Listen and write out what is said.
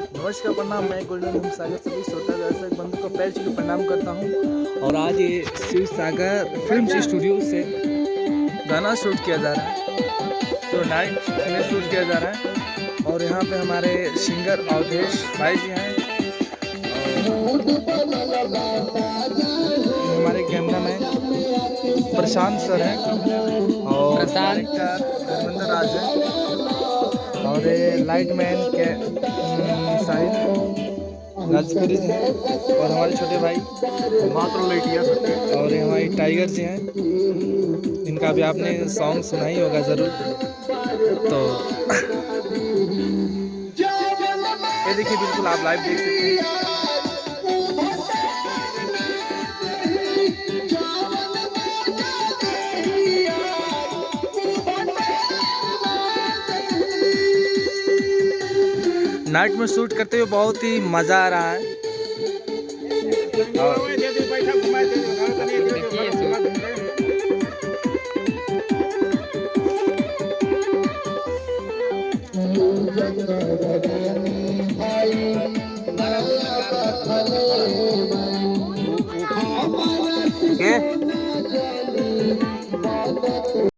नमस्कार प्रणाम, मैं गोल्डन होम सागर सभी श्रोता दर्शक बंधु को पैर छू के प्रणाम करता हूँ। और आज ये शिव सागर फिल्म स्टूडियो से गाना शूट किया जा रहा है, तो नाइट में शूट किया जा रहा है। और यहाँ पे हमारे सिंगर अवधेश भाई जी हैं, और हमारे कैमरा मैन प्रशांत सर हैं, और डायरेक्टर धर्मेंद्र राज हैं, और लाइट मैन के साहिल राजपुरी जी हैं, और हमारे छोटे भाई और ये हमारी टाइगर जी हैं, इनका भी आपने सॉन्ग सुना ही होगा ज़रूर। तो ये देखिए, बिल्कुल आप लाइव देख सकते हैं। नाइट में शूट करते हुए बहुत ही मज़ा आ रहा है।